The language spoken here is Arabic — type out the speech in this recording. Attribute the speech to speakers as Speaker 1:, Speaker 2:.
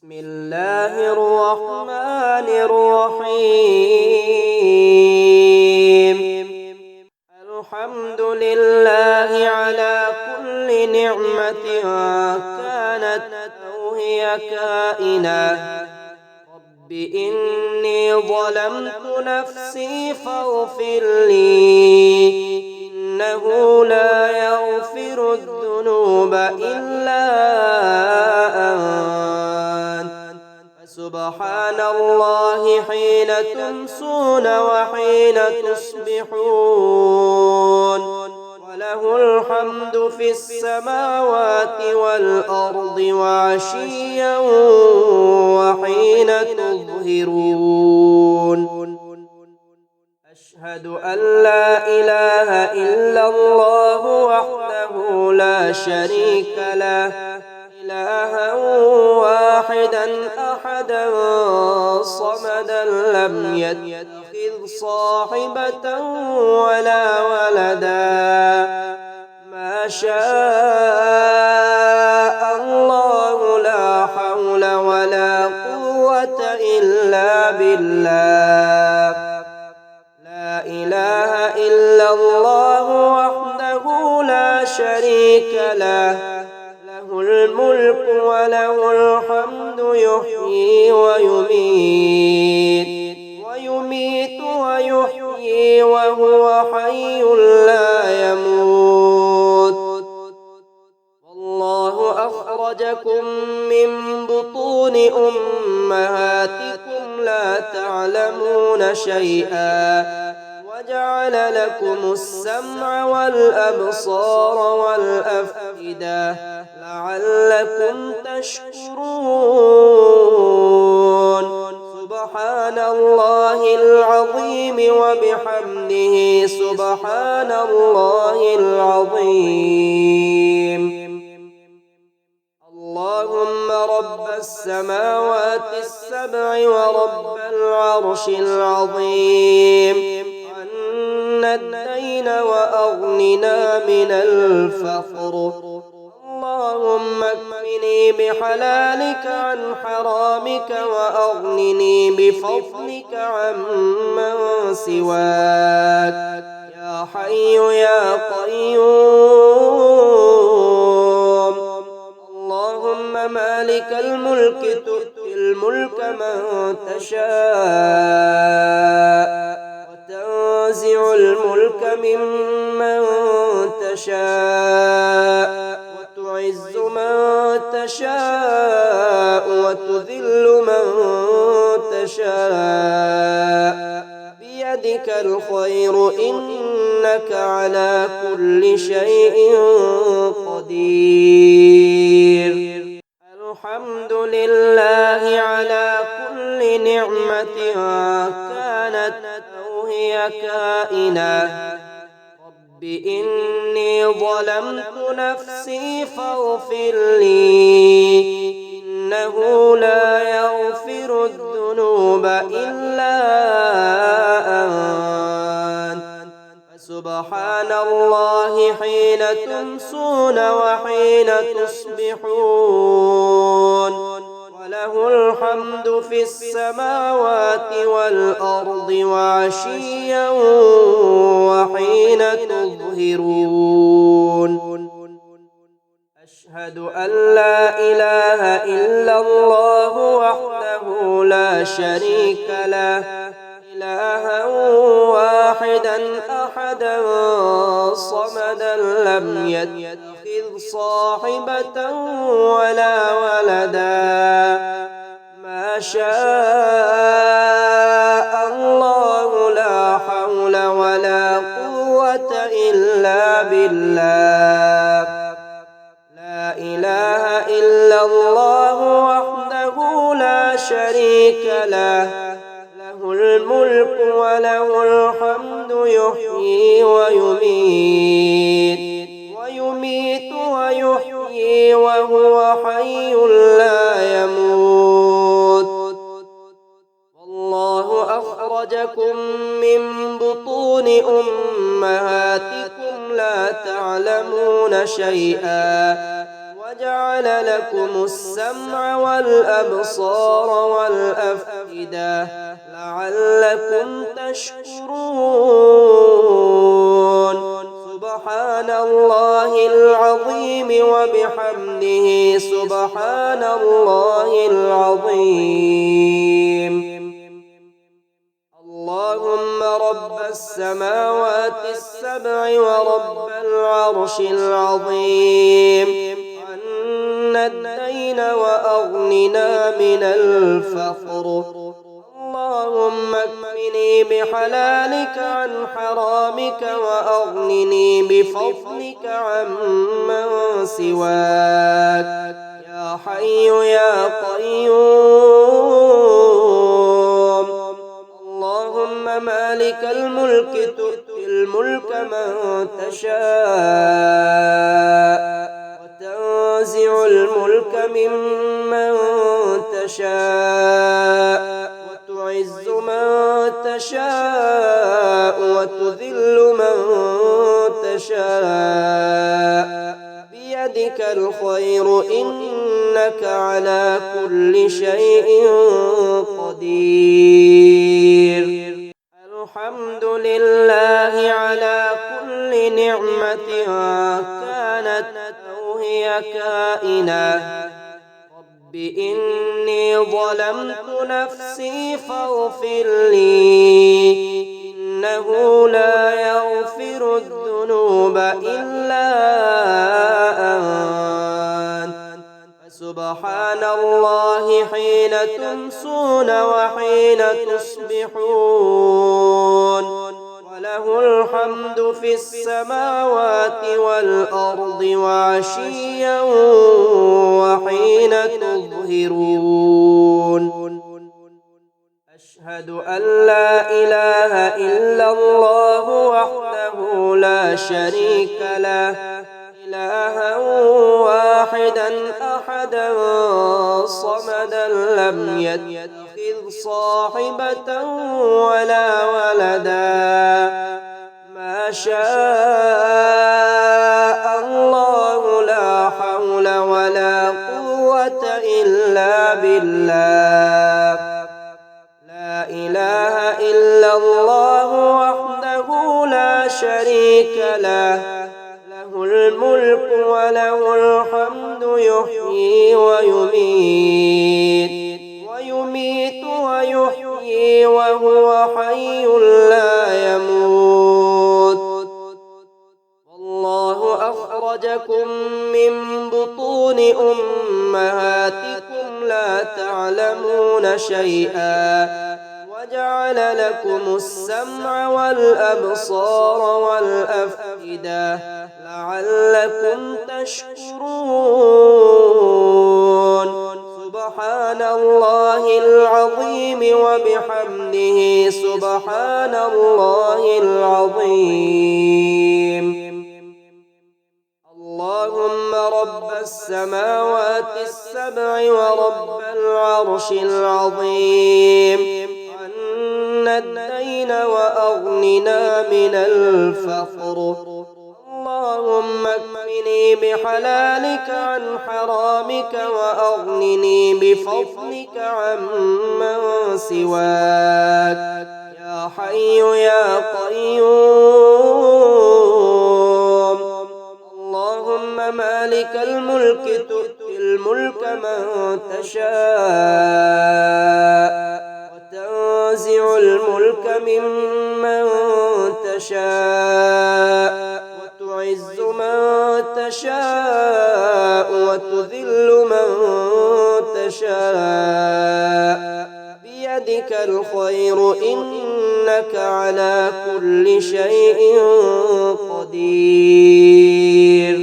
Speaker 1: بسم الله الرحمن الرحيم. الحمد لله على كل نعمة كانت أو هي كائنة. رب إني ظلمت نفسي فاغفر لي، إنه لا يغفر الذنوب إلا أنت، فسبحان الله حين تمسون وحين تصبحون، وله الحمد في السماوات والأرض وعشيا وحين تظهرون. أشهد أن لا إله إلا الله وحده لا شريك له، إلها واحدا أحدا صمدا لم يتخذ صاحبة ولا ولدا، ما شاء الله لا حول ولا قوة إلا بالله. لا إله إلا الله وحده لا شريك له، له الملك وله الحمد يحيي ويميت ويحيي وهو حي لا يموت. والله أخرجكم من بطون أمهاتكم لا تعلمون شيئا، وجعل لكم السمع والأبصار والأفئدة لعلكم تشكرون. سبحان الله العظيم وبحمده سبحان الله العظيم. اللهم رب السماوات السبع ورب العرش العظيم، عنا الدين وأغننا من الفقر. اللهم اكفني بحلالك عن حرامك وأغنني بفضلك عمن سواك، يا حي يا قيوم. اللهم مالك الملك تؤتي الملك من تشاء، وتنزع الملك ممن تشاء، وتعز من تشاء وتذل من تشاء، بيدك الخير إنك على كل شيء قدير. الحمد لله على كل نعمة كانت أو هي كائنة. رب إني ظلمت نفسي فاغفر لي، إنه لا يغفر الذنوب إلا أنت، فسبحان الله حين تمسون وحين تصبحون، وله الحمد في السماوات والأرض وعشيا وحين تظهرون. أشهد أن لا إله إلا الله وحده لا شريك له، إلها واحدا أحدا صمدا لم يتخذ صاحبة ولا ولدا، ما شاء الله لا حول ولا قوة إلا بالله. لا إله إلا الله وحده لا شريك له، له الملك وله الحمد يحيي ويميت ويحيي وهو حي لا يموت. والله أخرجكم من بطون أمهاتكم لا تعلمون شيئا، وجعل لكم السمع والأبصار والأفئدة لعلكم تشكرون. سبحان الله العظيم وبحمده سبحان الله العظيم. اللهم رب السماوات السبع ورب العرش العظيم، عنا الدين وأغننا من الفقر. اللهم اكفني بحلالك عن حرامك وأغنني بفضلك عمن سواك يا حي يا قيوم. اللهم مالك الملك تؤتي الملك من تشاء وتنزع الملك ممن تشاء وتعز من تشاء وتذل من تشاء، بيدك الخير إنك على كل شيء قدير. الحمد لله على كل نعمة كانت أو هي كائنة. رب إني ظلمت نفسي فاغفر لي، إنه لا يغفر الذنوب إلا أنت. سبحان الله حين تمسون وحين تصبحون، وله الحمد في السماوات والأرض وعشيا وحين تظهرون. أشهد أن لا إله إلا الله وحده لا شريك له، إلها واحدا أحدا صمدا لم يتخذ صاحبة ولا ولدا، ما شاء الله لا حول ولا قوة إلا بالله. لا إله إلا الله وحده لا شريك له، له الملك وله الحمد يحيي ويميت ويحيي وهو حي لا يموت. والله أخرجكم من بطون أمهاتكم لا تعلمون شيئا، وجعل لكم السمع والأبصار والأفئدة لعلكم تشكرون. سبحان الله العظيم وبحمده سبحان الله العظيم. اللهم رب السماوات السبع ورب العرش العظيم، عنا الدين وأغننا من الفقر. اللهم اكفني بحلالك عن حرامك وأغنني بفضلك عمن سواك يا حي يا قيوم. اللهم مالك الملك تؤتي الملك من تشاء وتنزع الملك ممن تشاء وتعز من تشاء وتذل من تشاء، بيدك الخير إنك على كل شيء قدير.